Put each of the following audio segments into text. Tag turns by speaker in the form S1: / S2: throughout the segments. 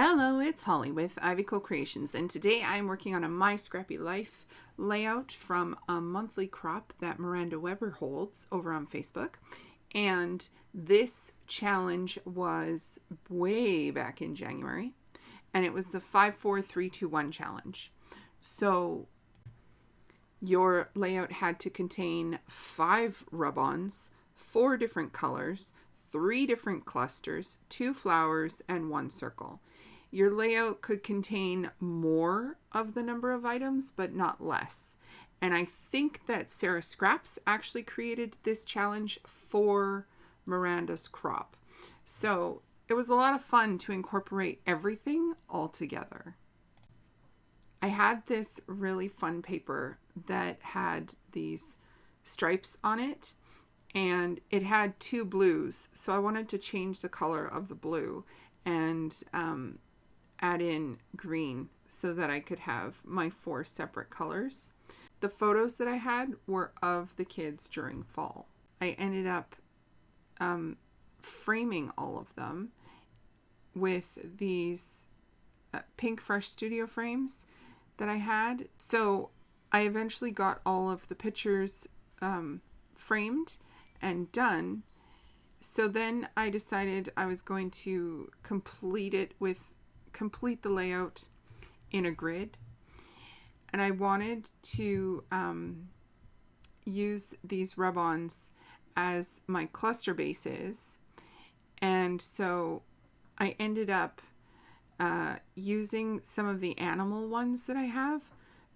S1: Hello, it's Holly with Ivy Co Creations, and today I'm working on a My Scrappy Life layout from a monthly crop that Miranda Weber holds over on Facebook. And this challenge was way back in January, and it was the 5-4-3-2-1 challenge. So your layout had to contain 5 rub-ons, 4 different colors, 3 different clusters, 2 flowers, and 1 circle. Your layout could contain more of the number of items, but not less. And I think that Sara Scraps actually created this challenge for Miranda's crop. So it was a lot of fun to incorporate everything all together. I had this really fun paper that had these stripes on it, and it had 2 blues. So I wanted to change the color of the blue and add in green so that I could have my 4 separate colors. The photos that I had were of the kids during fall. I ended up framing all of them with these pink Fresh Studio frames that I had. So I eventually got all of the pictures framed and done. So then I decided I was going to complete the layout in a grid, and I wanted to use these rub-ons as my cluster bases, and so I ended up using some of the animal ones that I have,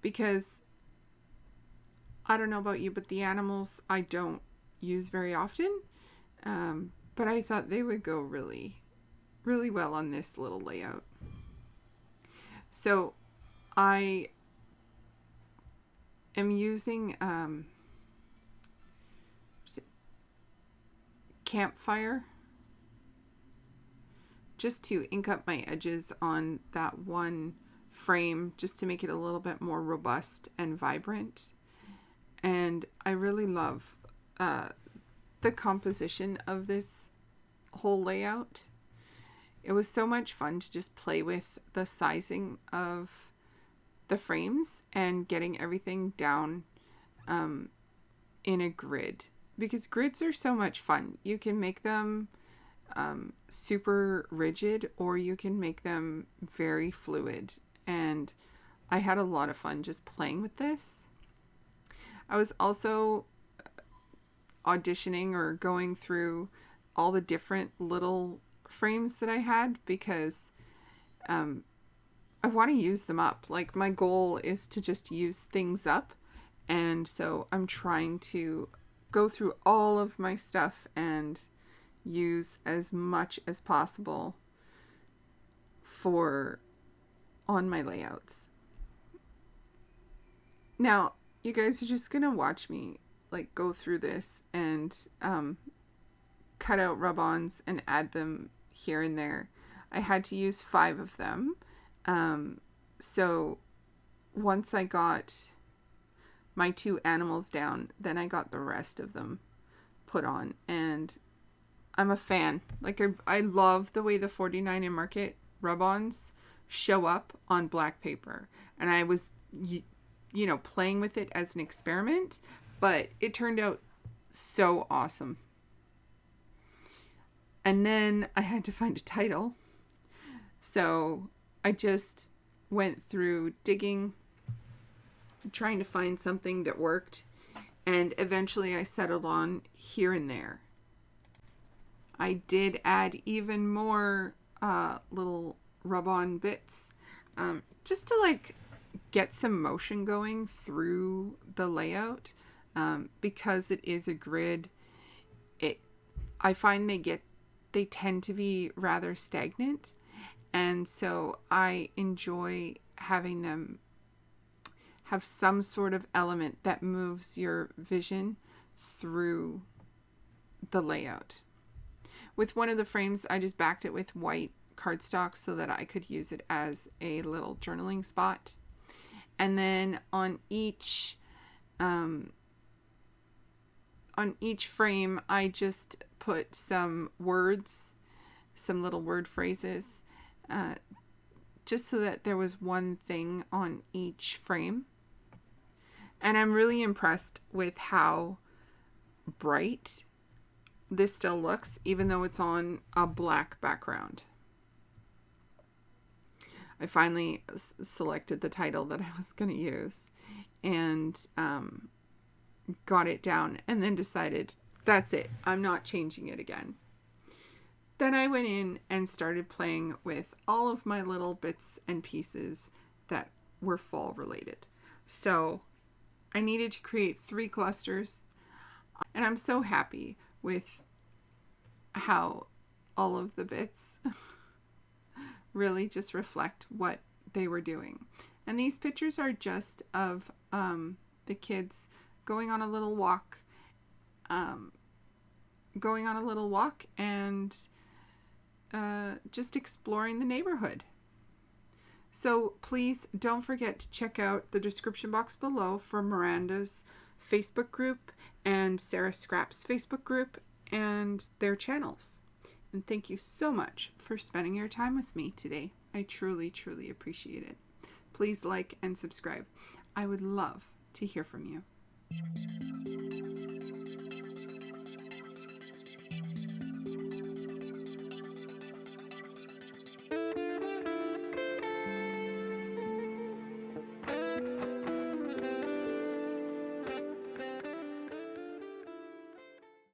S1: because I don't know about you, but the animals I don't use very often, but I thought they would go really well on this little layout. So I am using campfire just to ink up my edges on that one frame, just to make it a little bit more robust and vibrant. And I really love the composition of this whole layout. It was so much fun to just play with the sizing of the frames and getting everything down in a grid, because grids are so much fun. You can make them super rigid, or you can make them very fluid, and I had a lot of fun just playing with this. I was also auditioning or going through all the different little frames that I had, because I want to use them up. Like, my goal is to just use things up, and so I'm trying to go through all of my stuff and use as much as possible on my layouts. Now, you guys are just gonna watch me like go through this and cut out rub-ons and add them here and there. I had to use 5 of them. So once I got my 2 animals down, then I got the rest of them put on, and I'm a fan. Like, I love the way the 49 and Market rub-ons show up on black paper, and I was playing with it as an experiment, but it turned out so awesome. And then I had to find a title. So I just went through digging, trying to find something that worked. And eventually I settled on Here and There. I did add even more little rub-on bits, just to like get some motion going through the layout. Because it is a grid, I find they tend to be rather stagnant, and so I enjoy having them have some sort of element that moves your vision through the layout. With one of the frames, I just backed it with white cardstock so that I could use it as a little journaling spot. And then on each frame, I just put some words, some little word phrases just so that there was one thing on each frame. And I'm really impressed with how bright this still looks, even though it's on a black background. I finally selected the title that I was going to use and got it down, and then decided that's it. I'm not changing it again. Then I went in and started playing with all of my little bits and pieces that were fall related. So I needed to create 3 clusters, and I'm so happy with how all of the bits really just reflect what they were doing. And these pictures are just of the kids going on a little walk, and just exploring the neighborhood. So please don't forget to check out the description box below for Miranda's Facebook group and Sarah Scrapp's Facebook group and their channels. And thank you so much for spending your time with me today. I truly, truly appreciate it. Please like and subscribe. I would love to hear from you.